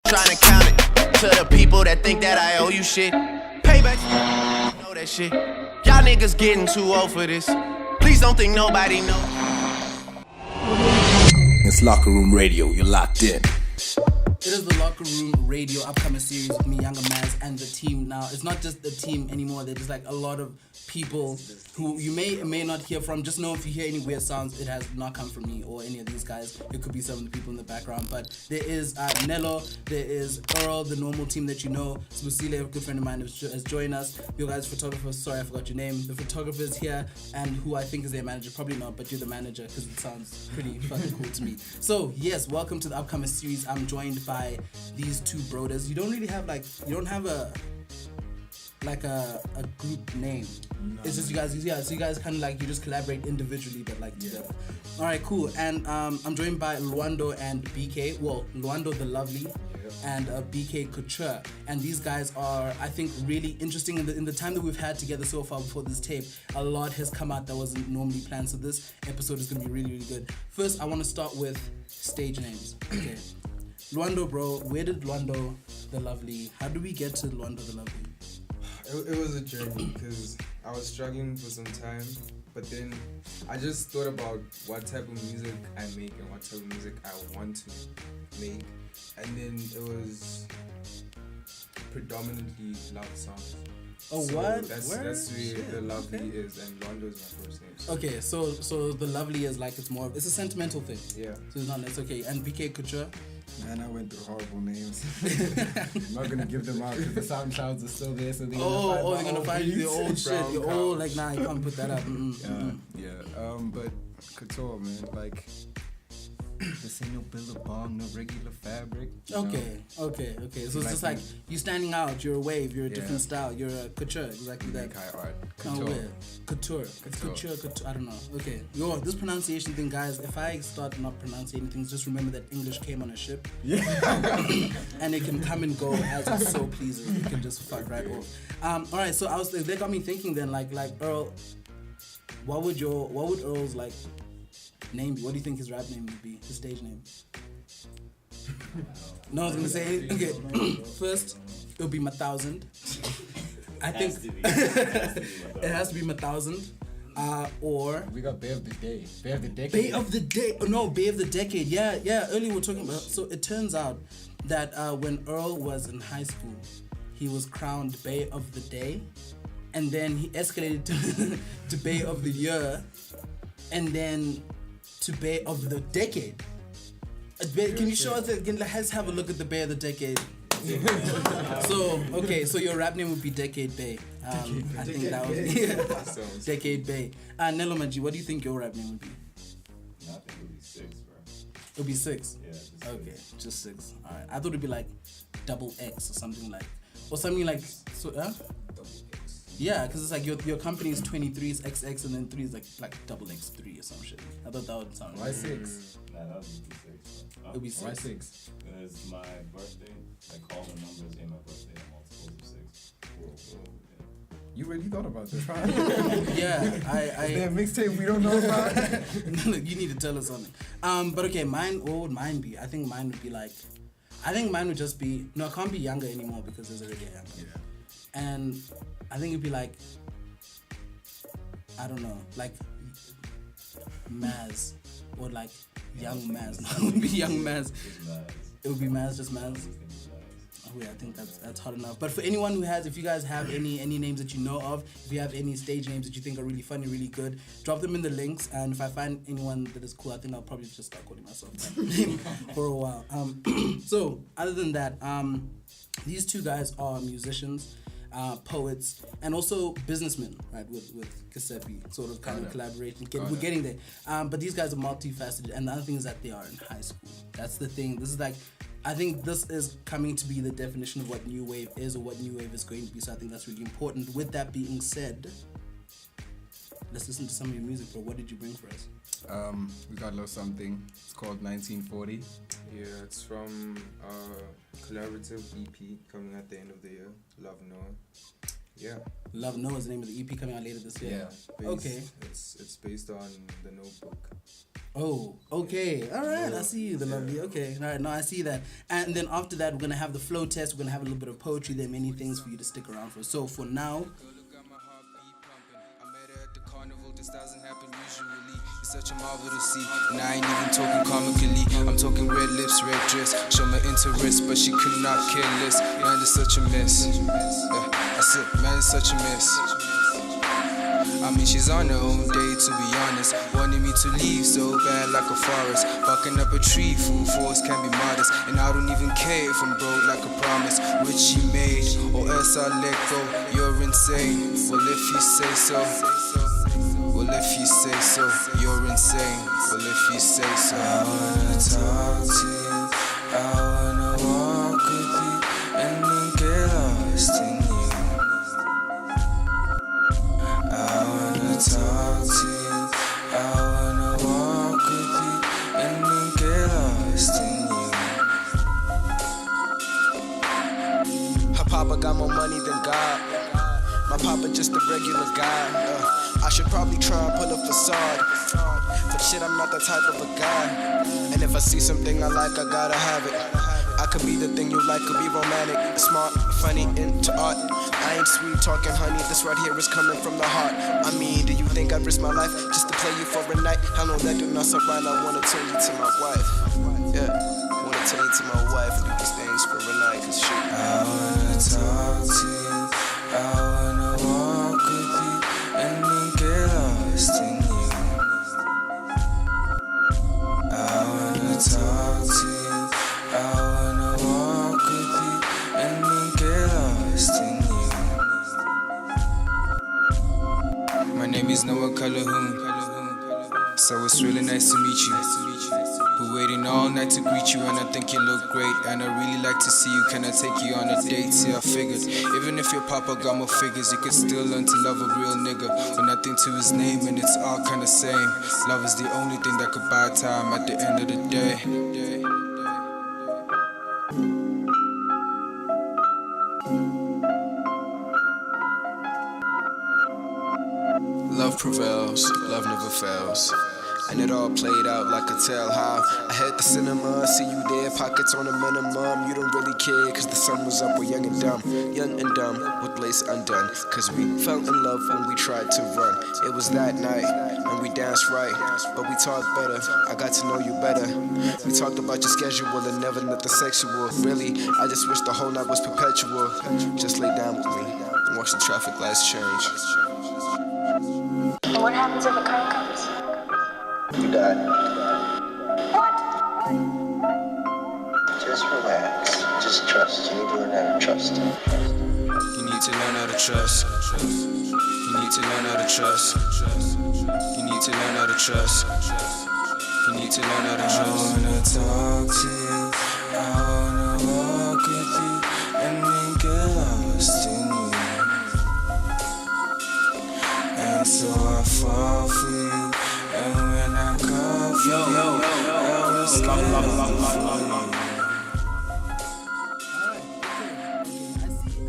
Trying to count it to the people that think that I owe you shit. Payback, know that shit. Y'all niggas getting too old for this. Please don't think nobody knows. It's Locker Room Radio, you're locked in. It is the Locker Room Radio upcoming series with me, Yanga Maz, and the team. Now, it's not just the team anymore. There's like a lot of people who you may or may not hear from. Just know if you hear any weird sounds, it has not come from me or any of these guys. It could be some of the people in the background. But there is Nelo, there is Earl, the normal team that you know. Sbusile, a good friend of mine, has joined us. You guys photographers, sorry I forgot your name. The photographer's here, and who I think is their manager. Probably not, but you're the manager because it sounds pretty fucking cool to me. So, yes, welcome to the upcoming series. I'm joined by these two brothers. You don't really have you don't have a group name. No, it's just you guys, so you guys kind of like, you just collaborate individually but like together. Alright, cool. And I'm joined by Lwando and BK. Well, Lwando The Lovely and BK Couture. And these guys are, I think, really interesting. In the time that we've had together so far before this tape, a lot has come out that wasn't normally planned. So this episode is going to be really, really good. First, I want to start with stage names. Okay. Lwando, bro, where did Lwando The Lovely, how do we get to Lwando The Lovely? It was a journey because I was struggling for some time, but then I just thought about what type of music I make and what type of music I want to make, and then it was predominantly love songs. Oh, so what? That's where The Lovely is, and Lwando is my first name. So. Okay, so The Lovely is like, it's a sentimental thing. Yeah. So it's okay. And BK Couture? Man, I went through horrible names. I'm not gonna give them out because the SoundClouds are still there, so they're gonna find your old shit. Your old, like, nah, you can't put that up. But Couture, man, like, this ain't no billabong, no regular fabric. Okay. So it's just like, you standing out, you're a wave, you're a different style, you're a couture, exactly that. High art. Couture. I don't know. Okay. Yo, this pronunciation thing, guys, if I start not pronouncing things, just remember that English came on a ship. Yeah. And it can come and go as it so pleases. It can just fuck right off. Alright, so they got me thinking then, like Earl, what would Earl's like name be? What do you think his rap name would be? His stage name? No one's gonna say anything. Okay. First, it'll be 1000. I think it has to be 1000. Or we got Bay of the Day. Bay of the Decade. Bay of the Day. Oh, no, Bay of the Decade. Yeah. Earlier we were talking about. So it turns out that when Earl was in high school, he was crowned Bay of the Day, and then he escalated to Bay of the Year, and then to Bay of the Decade. Can you show us? Let's have a look at the Bay of the Decade. So your rap name would be Decade Bay. I think that would be Decade Bay. Nelo Manji, what do you think your rap name would be? I think it would be 6, bro. It would be 6? Yeah. Okay, just 6. Alright. I thought it'd be like double X or something like so. Double X. Yeah, because it's like your company is 23 is XX and then 3 is like double X3 or some shit. I thought that would sound. Why 6? Nah, that would be 6. Bro. It'll be 6. Why 6? Because my birthday, like all the numbers in my birthday are multiples of 6. Whoa. You really thought about this, huh? Yeah, Is there a mixtape we don't know about? You need to tell us something. But okay, what would mine be? I think mine would just be, no, it can't be Yanga anymore because there's already a Yanga. Yeah. And I think it'd be like, I don't know, like Maz or like Young Maz. No, it would be Young Maz. It would be Maz, just Maz. Oh yeah, I think that's hard enough. But for anyone who has, if you guys have any names that you know of, if you have any stage names that you think are really funny, really good, drop them in the links. And if I find anyone that is cool, I think I'll probably just start calling myself that name for a while. So other than that, these two guys are musicians, poets, and also businessmen, right? With Guissepe, sort of kind of collaborating. We're getting there. But these guys are multifaceted, and the other thing is that they are in high school. That's the thing. This is like, I think this is coming to be the definition of what new wave is or what new wave is going to be. So I think that's really important. With that being said, let's listen to some of your music, bro. What did you bring for us? We got a little something. It's called 1940. Yeah, it's from a collaborative EP coming at the end of the year, Love Noah. Yeah. Love No is the name of the EP coming out later this year. Okay. It's based on the Notebook. Oh, okay. All right. I see you, The Lovely. Okay. All right. No, I see that. And then after that, we're going to have the flow test. We're going to have a little bit of poetry. There are many things for you to stick around for. So for now, this doesn't happen usually. It's such a marvel to see. And I ain't even talking comically. I'm talking red lips, red dress. Show my interest, but she could not care less. Man, it's such a mess. That's it, man, it's such a mess. I mean, she's on her own day, to be honest. Wanting me to leave so bad like a forest. Barking up a tree, full force can be modest. And I don't even care if I'm broke like a promise. Which she made, or else I'll let go. You're insane, well if you say so. Well if you say so, you're insane. Well if you say so. I wanna talk to you, I wanna walk with you, and then get lost in you. I wanna talk to you, I wanna walk with you, and then get lost in you. Her papa got more money than God. My papa just a regular guy. I should probably try and pull a facade, but shit, I'm not that type of a guy. And if I see something I like, I gotta have it. I could be the thing you like, could be romantic, smart, funny, into art. I ain't sweet talking, honey, this right here is coming from the heart. I mean, do you think I'd risk my life just to play you for a night? I know that do not sound right, I wanna turn you to my wife. Yeah, I wanna turn you to my wife and do these things for a night, cause shit. I wanna talk to you, I wanna walk with you, and then get lost in you. I wanna talk to you, I wanna walk with you, and then get lost in you. My name is Noah Calhoun, so it's really nice to meet you. Been waiting all night to greet you, and I think you look great, and I really like to see you. Can I take you on a date? See, I figured even if your papa got more figures, you could still learn to love a real nigga with nothing to his name, and it's all kinda same. Love is the only thing that could buy time at the end of the day. Love prevails, love never fails. And it all played out like a tale how I had the cinema, see you there, pockets on a minimum. You don't really care, cause the sun was up, we're young and dumb with lace undone. Cause we fell in love when we tried to run. It was that night, and we danced right, but we talked better, I got to know you better. We talked about your schedule and never nothing sexual. Really, I just wish the whole night was perpetual. Just lay down with me and watch the traffic lights change. And what happens if a car comes? You die. What? Just relax. Just trust. You need to learn how to trust. You need to learn how to trust. You need to learn how to trust. You need to learn how to trust. You need to learn how to trust. I wanna talk to you, I wanna walk with you, and then get lost in you. And so I fall for you, and when I come for you, I was I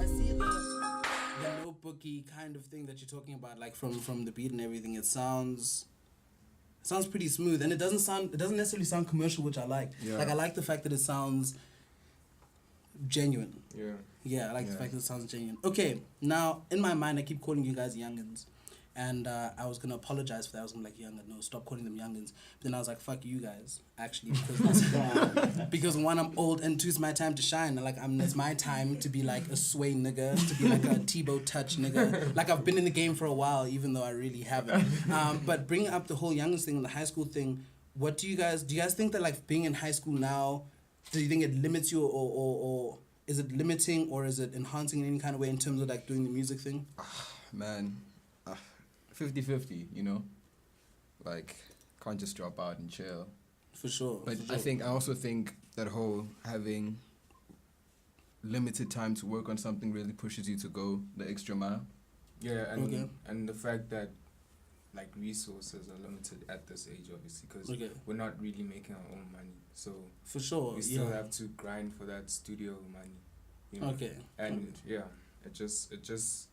see the notebooky kind of thing that you're talking about, like from the beat and everything. It sounds pretty smooth, and it doesn't necessarily sound commercial, which I like. Yeah. Like I like the fact that it sounds genuine. Yeah. Yeah, I like the fact that it sounds genuine. Okay, now in my mind I keep calling you guys youngins. And I was going to apologize for that. I was going to be like, no, stop calling them youngins. But then I was like, fuck you guys, actually. Because one, I'm old, and two, it's my time to shine. Like, it's my time to be like a sway nigga, to be like a Tebow touch nigga. Like, I've been in the game for a while, even though I really haven't. But bringing up the whole youngins thing and the high school thing, do you guys think that, like, being in high school now, do you think it limits you, or is it limiting, or is it enhancing in any kind of way in terms of, like, doing the music thing? Man, 50-50, you know? Like, can't just drop out and chill. For sure. But for sure. I also think that whole having limited time to work on something really pushes you to go the extra mile. Yeah, Okay. and the fact that like resources are limited at this age, obviously, because we're not really making our own money. So for sure, we still have to grind for that studio money. You know? Okay. And it just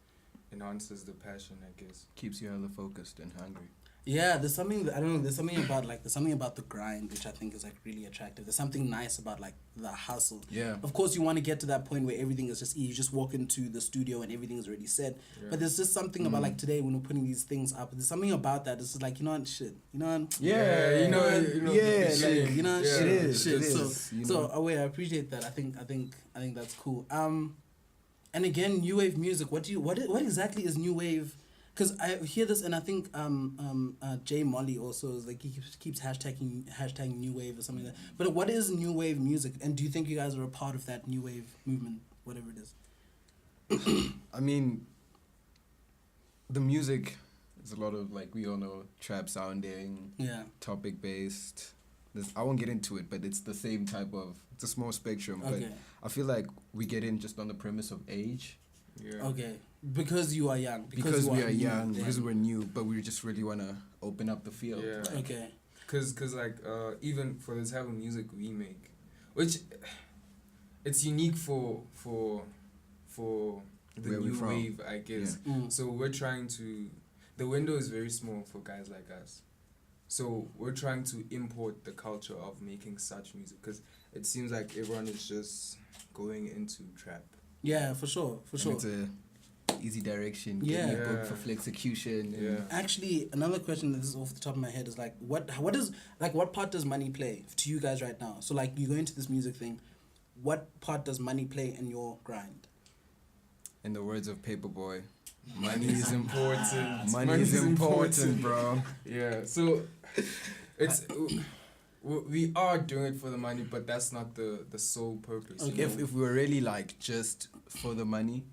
enhances the passion, I guess. Keeps you hella focused and hungry. Yeah, there's something I don't know. There's something about the grind which I think is like really attractive. There's something nice about like the hustle. Yeah. Of course, you want to get to that point where everything is just easy. You just walk into the studio and everything is already set. Yeah. But there's just something about like today when we're putting these things up. There's something about that. It's just like, you know what, shit. You know what? Yeah, you know, yeah, shit. Like, you know, Yeah, shit. it is, Shit. it So, is, you so know. I appreciate that. I think that's cool. And again, new wave music. What exactly is new wave? Because I hear this, and I think Jay Molly also is like he keeps hashtagging new wave or something like that. But what is new wave music? And do you think you guys are a part of that new wave movement, whatever it is? I mean, the music is a lot of, like, we all know, trap sounding, Yeah. topic based. I won't get into it, but it's the same type of, it's a small spectrum. Okay. But I feel like we get in just on the premise of age. Yeah. Okay. Because you are young. Because you we are are new, young, yeah. because we're new, but we just really want to open up the field. Yeah. Like, Okay. Cause like even for the type of music we make, which it's unique for the Where we're new from. wave, I guess. Yeah. Mm. So we're trying to, the window is very small for guys like us. So we're trying to import the culture of making such music, because it seems like everyone is just going into trap. Yeah, for sure. and it's a easy direction. Yeah. Getting a book for execution. and- Yeah. Actually, another question that is off the top of my head is like, what part does money play to you guys right now? So like, you go into this music thing, what part does money play in your grind? In the words of Paperboy, money is important. Money Money is is important, bro. Yeah. So it's we are doing it for the money, but that's not the sole purpose. Okay. You know? If we were really like just for the money,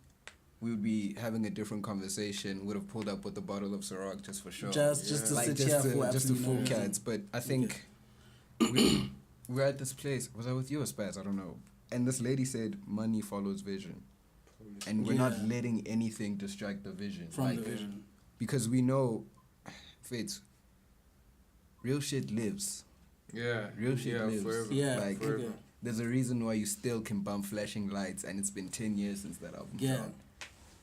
we would be having a different conversation. Would have pulled up with a bottle of Ciroc just for sure. Just to like sit just here to, for just to absolutely fool no reason. cats. But I think we're at this place. Was I with you or Spaz? I don't know. And this lady said money follows vision. And we're not Yeah. letting anything distract the vision. From like, the vision. Because we know, Fates, real shit lives. Yeah. Real shit lives. Forever. Yeah, Like, forever. okay. There's a reason why you still can bump Flashing Lights, and it's been 10 years since that album Yeah. dropped.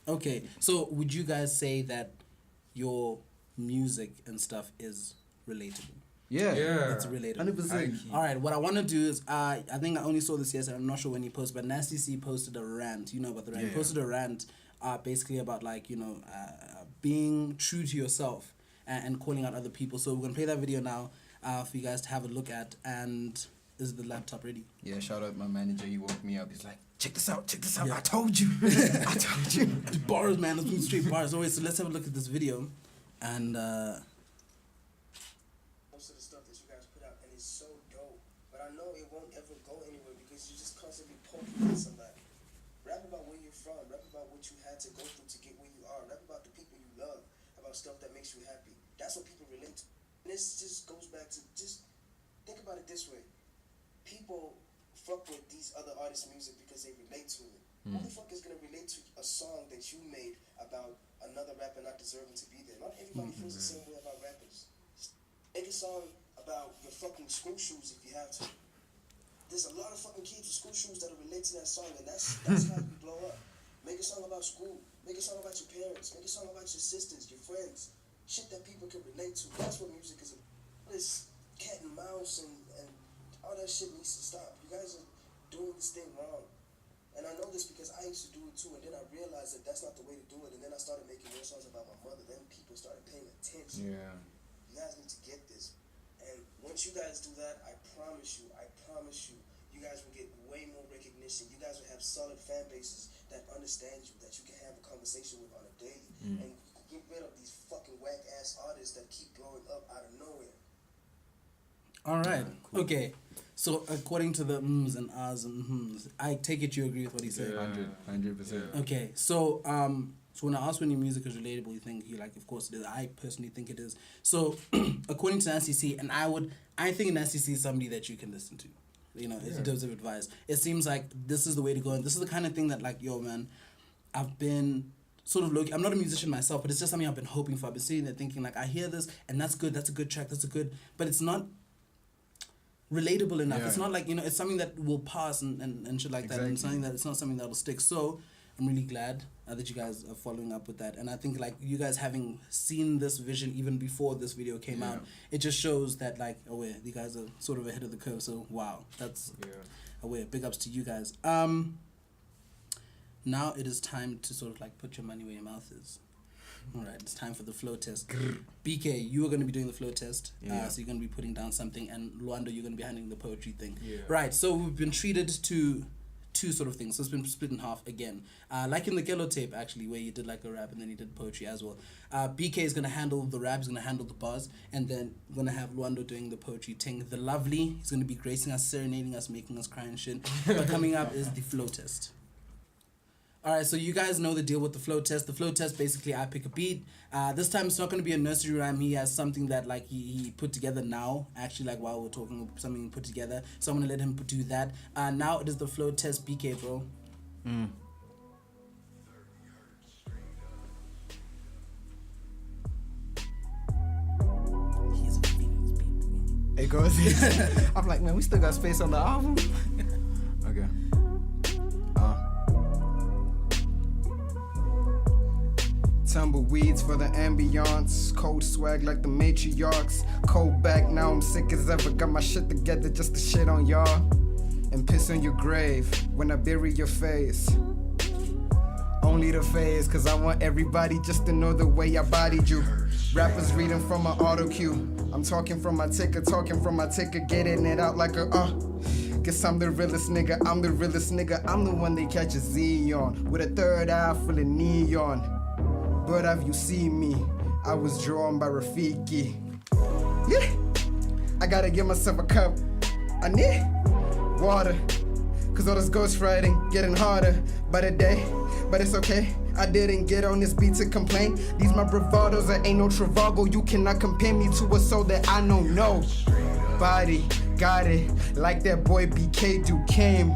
Okay, so would you guys say that your music and stuff is relatable? Yeah. Yeah. It's relatable. 100%. High-key. All right, what I want to do is, I think I only saw this yesterday. I'm not sure when he posted, but Nasty C posted a rant. You know about the rant. Yeah. He posted a rant, basically about like, you know, being true to yourself and calling out other people. So we're gonna play that video now for you guys to have a look at. And is the laptop ready? Yeah, shout out my manager. He woke me up. He's like, check this out. Yeah. I told you. I told you. Bars, man. Let's move straight bars. Always. So let's have a look at this video, and. Most of the stuff that you guys put out, and it's so dope. But I know it won't ever go anywhere because you're just constantly poking at somebody. Rap about where you're from. Rap about what you had to go through to get where you are. Rap about the people you love. About stuff that makes you happy. That's what people relate to. And this just goes back to just think about it this way. People fuck with these other artists' music because they relate to it. Who the fuck is gonna relate to a song that you made about another rapper not deserving to be there? Not everybody feels the same way about rappers. Make a song about your fucking school shoes if you have to. There's a lot of fucking kids with school shoes that'll relate to that song, and that's how you blow up. Make a song about school. Make a song about your parents. Make a song about your sisters, your friends. Shit that people can relate to. That's what music is about. This cat and mouse and all that shit needs to stop. You guys are doing this thing wrong. And I know this because I used to do it too, and then I realized that that's not the way to do it, and then I started making more songs about my mother. Then people started paying attention. Yeah. You guys need to get this. And once you guys do that, I promise you, you guys will get way more recognition. You guys will have solid fan bases that understand you, that you can have a conversation with on a daily. And you can get rid of these fucking whack ass artists that keep blowing up out of nowhere. All right. Okay. So according to the ums and ahs and hms, I take it you agree with what he said. 100%. Okay. So so when I ask when your music is relatable, you think you like, of course it is. I personally think it is. So according to Nasty C, and I think Nasty C is somebody that you can listen to. You know, in terms of advice. It seems like this is the way to go, and this is the kind of thing that, like, yo, man, I've been sort of I'm not a musician myself, but it's just something I've been hoping for. I've been sitting there thinking, like, I hear this, and that's good, that's a good track, but it's not relatable enough. Yeah. It's not like, you know, it's something that will pass and shit like that, and Exactly. it's not something that will stick. So I'm really glad that you guys are following up with that. And I think like you guys having seen this vision even before this video came out, it just shows that like, oh yeah, you guys are sort of ahead of the curve. So wow, that's big ups to you guys. Now it is time to sort of like put your money where your mouth is. All right, it's time for the flow test. BK, you are going to be doing the flow test. So you're going to be putting down something, and Lwando, you're going to be handling the poetry thing. Right, so we've been treated to two sort of things. So it's been split in half again. Like in the Guissepe Tape, actually, where you did like a rap and then you did poetry as well. BK is going to handle the rap, he's going to handle the bars, and then we're going to have Lwando doing the poetry thing. The Lovely, he's going to be gracing us, serenading us, making us cry and shit. But coming up is the flow test. Alright, so you guys know the deal with the flow test. The flow test, basically, I pick a beat. This time it's not going to be a nursery rhyme. He has something that like he put together now, actually, like while we're talking, something he put together. So I'm going to let him do that. Now it is the flow test. BK, bro. He's feeling his beat, bro. It goes. I'm like, man, we still got space on the album. Okay. Tumbleweeds for the ambiance, cold swag like the matriarchs. Cold back, now I'm sick as ever. Got my shit together just to shit on y'all and piss on your grave when I bury your face. Only the phase, cause I want everybody just to know the way I bodied you. Rappers reading from my auto cue. I'm talking from my ticker, getting it out like a Guess I'm the realest nigga, I'm the realest nigga. I'm the one they catch a Z on, with a third eye full of neon. But have you seen me? I was drawn by Rafiki. Yeah, I gotta give myself a cup. I need water, cause all this ghostwriting getting harder by the day. But it's okay, I didn't get on this beat to complain. These my bravados, that ain't no Travago. You cannot compare me to a soul that I know no. Body, got it, like that boy BK dude came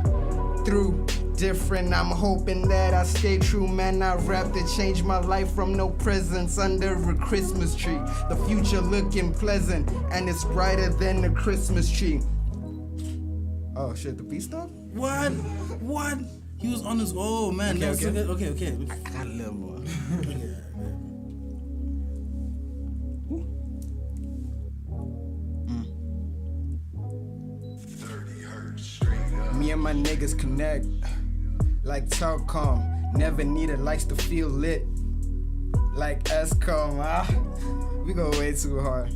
through. Different, I'm hoping that I stay true, man. I rap to change my life from no presents under a Christmas tree. The future looking pleasant, and it's brighter than the Christmas tree. Oh shit, the beat stopped? What? He was on his, oh man. Okay. I got a little more. Me and my niggas connect like Telcom. Never needed likes to feel lit like Escom. We go way too hard.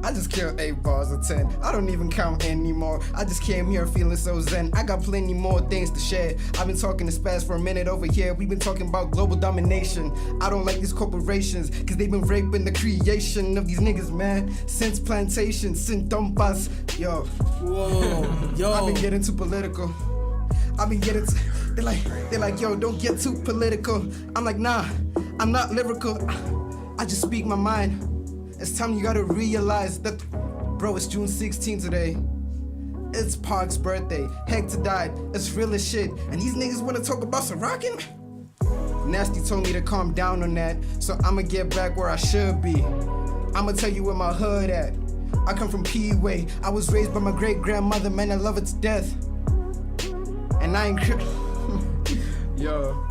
I just killed 8 bars of 10. I don't even count anymore. I just came here feeling so zen. I got plenty more things to share. I've been talking to Spaz for a minute over here. We've been talking about global domination. I don't like these corporations, cause they've been raping the creation of these niggas, man. Since plantation, since dumpas. Yo. Whoa. Yo. I've been getting too political. They're like, yo, don't get too political. I'm like, nah, I'm not lyrical. I just speak my mind. It's time you gotta realize that, bro, it's June 16 today. It's Park's birthday. Hector died. It's real as shit. And these niggas wanna talk about some rockin'? Nasty told me to calm down on that, so I'ma get back where I should be. I'ma tell you where my hood at. I come from P-Way. I was raised by my great-grandmother, man, I love her to death. And I ain't Yo.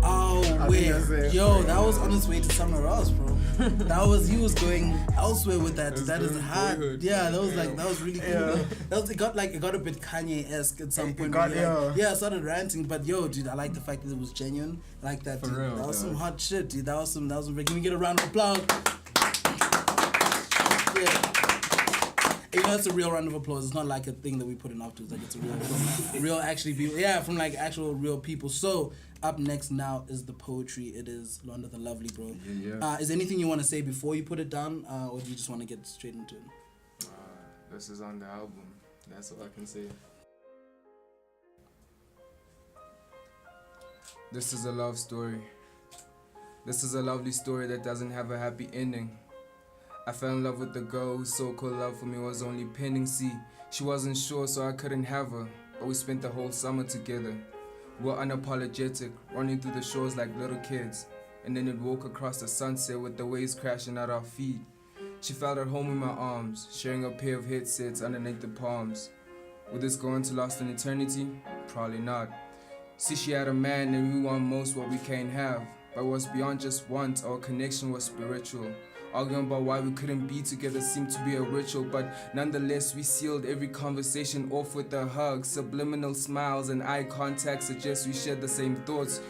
Oh, wait. Yo, that was on its way to somewhere else, bro. He was going elsewhere with that. That is hard. Yeah, that was really cool. Yeah. It got a bit Kanye-esque at some point. I started ranting, but yo, dude, I like the fact that it was genuine. I like that, dude. For real, that was some hot shit, dude. That was some can we get a round of applause? Yeah. You know, it's a real round of applause. It's not like a thing that we put in afterwards. Like, it's a real actually people. Yeah, from like actual real people. So up next now is the poetry. It is Lwando The Lovely, bro. Yeah. Is there anything you want to say before you put it down, or do you just want to get straight into it? This is on the album. That's all I can say. This is a love story. This is a lovely story that doesn't have a happy ending. I fell in love with the girl whose so-called love for me was only pending. See, she wasn't sure, so I couldn't have her. But we spent the whole summer together. We were unapologetic, running through the shores like little kids. And then we'd walk across the sunset with the waves crashing at our feet. She felt at home in my arms, sharing a pair of headsets underneath the palms. Would this go on to last an eternity? Probably not. See, she had a man and we want most what we can't have. But what's beyond just want, our connection was spiritual. Arguing about why we couldn't be together seemed to be a ritual, but nonetheless we sealed every conversation off with a hug. Subliminal smiles and eye contact suggest we shared the same thoughts.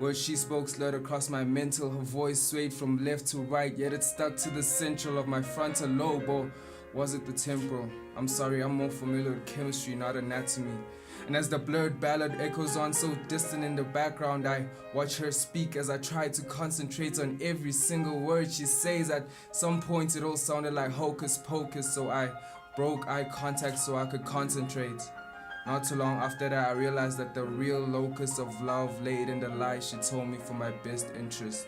Words she spoke slurred across my mental, her voice swayed from left to right, yet it stuck to the central of my frontal lobe, or was it the temporal? I'm sorry, I'm more familiar with chemistry, not anatomy. And as the blurred ballad echoes on so distant in the background, I watch her speak as I try to concentrate on every single word she says. At some point it all sounded like hocus pocus, so I broke eye contact so I could concentrate. Not too long after that I realized that the real locus of love laid in the lies she told me for my best interest.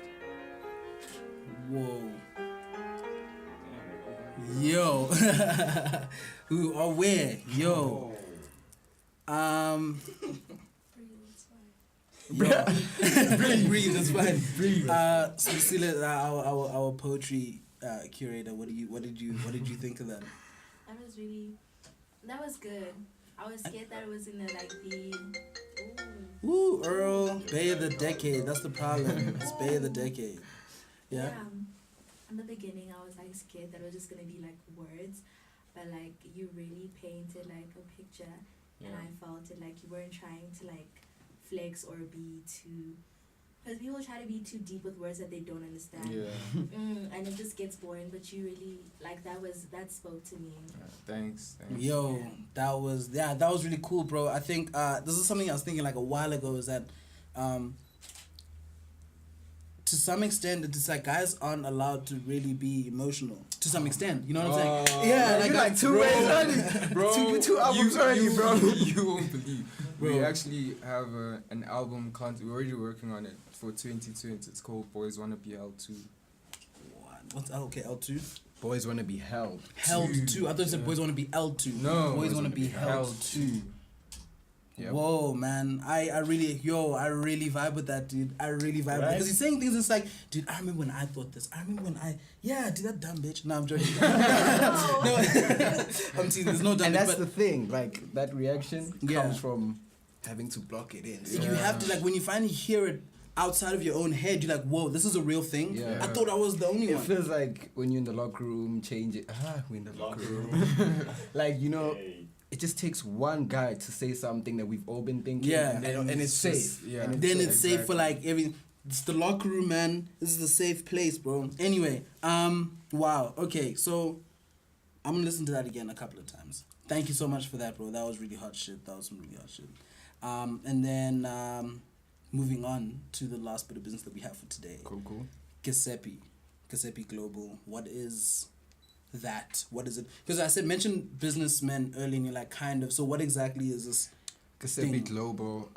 Whoa. Yo. Who or where? Yo. Breathe, that's fine. Breathe. Sbusile, our poetry curator. What did you think of that? That was good. I was scared that it was gonna be. Ooh, Earl, Bay of the Decade. That's the problem. It's Bay of the Decade. Yeah. In the beginning, I was scared that it was just gonna be words, but you really painted a picture. And I felt it you weren't trying to flex or be too, because people try to be too deep with words that they don't understand. And it just gets boring. But you really that spoke to me. Thanks. Yo, that was really cool, bro. I think this is something I was thinking a while ago. Is that to some extent, it's guys aren't allowed to really be emotional. To some extent, you know what I'm saying? Yeah, you're 2 ways early, bro. Two albums early, bro. You won't believe. Bro. We actually have an album we're already working on it for 2020. It's called Boys Wanna Be Held 2. What's okay? L2. Boys Wanna Be Held. Held 2. I thought you said Boys Wanna Be L2. No. Boys Wanna Be Held 2. Yep. Whoa, man. I really vibe with that, dude. I really vibe with it. Because he's saying things, it's dude, I remember when I thought this. I remember when dude, that dumb bitch. No, I'm joking. No, I'm teasing. There's no dumb bitch. And that's the thing, that reaction comes from having to block it in. So you have to, when you finally hear it outside of your own head, you're whoa, this is a real thing? Yeah. I thought I was the only one. It feels like when you're in the locker room, change it. We're in the locker room. It just takes one guy to say something that we've all been thinking. Yeah. And it's safe. And then it's safe for everything. It's the locker room, man. This is a safe place, bro. Anyway, wow. Okay, so I'm gonna listen to that again a couple of times. Thank you so much for that, bro. That was really hot shit. That was some really hot shit. And then moving on to the last bit of business that we have for today. Cool. Guissepe Global. What is that? What is it? Because I mention businessmen earlier, and you're kind of. So what exactly is this? Guissepe Global.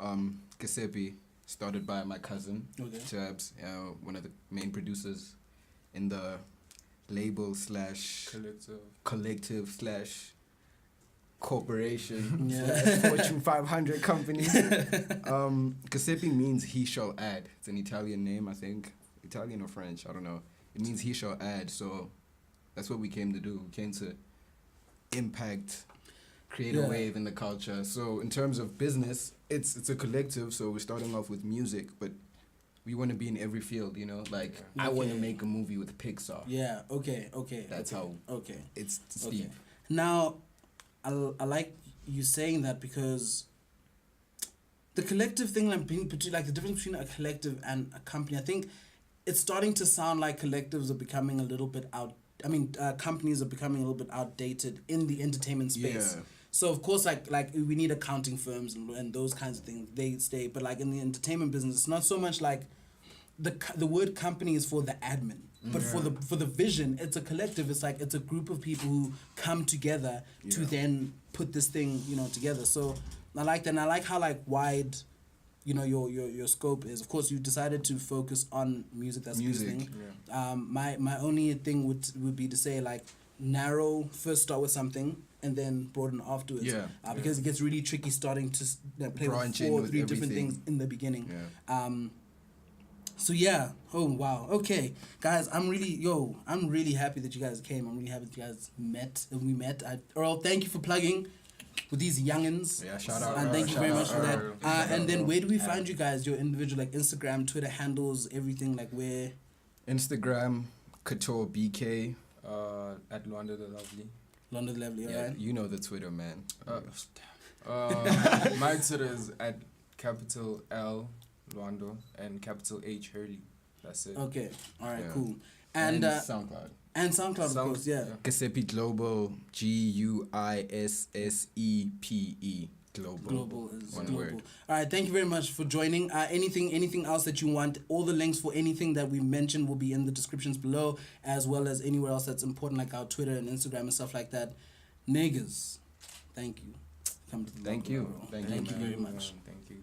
Guissepe started by my cousin, Jabs, one of the main producers in the label / collective / corporation / Fortune 500 company. Guissepe means he shall add. It's an Italian name, I think. Italian or French, I don't know. It means he shall add, so that's what we came to do. We came to impact, create a wave in the culture. So in terms of business, it's a collective, so we're starting off with music, but we want to be in every field, I want to make a movie with Pixar. Yeah, okay. That's how it's deep. Okay. Now, I like you saying that because the collective thing, the difference between a collective and a company, I think it's starting to sound like collectives are becoming a little bit companies are becoming a little bit outdated in the entertainment space. Yeah. So of course, we need accounting firms and those kinds of things. They stay, but in the entertainment business, it's not so much the word company is for the admin, but for the vision, it's a collective. It's it's a group of people who come together to then put this thing together. So I like that, and I like how wide your scope is. Of course, you decided to focus on music. That's music. The thing. Yeah. My only thing would be to say narrow. First, start with something, and then broaden afterwards. Yeah. Because it gets really tricky starting to play with 4 or 3 different things in the beginning. Yeah. So yeah. Oh wow. Okay, guys, I'm really happy that you guys came. I'm really happy that you guys met. We met. Earl, thank you for plugging. with these youngins. Yeah, shout out. And thank you shout very out, much for that. Earl. And then where do we find you guys? Your individual like Instagram, Twitter handles, everything like where? Instagram, Couture BK. At Lwando The Lovely. Lwando The Lovely, Yeah, alright? you know the Twitter, man. My Twitter is at capital L Lwando and capital H Hurley. That's it. Okay, alright, Yeah. cool. And And SoundCloud. SoundCloud, of course, yeah. Guissepe Global, Guissepe Global. Global is One global. word. All right, thank you very much for joining. Anything else that you want? All the links for anything that we mentioned will be in the descriptions below, as well as anywhere else that's important, like our Twitter and Instagram and stuff like that. Niggas, thank you. Come to the Thank local you. bro. Thank Thank you, you man. very much. Thank you.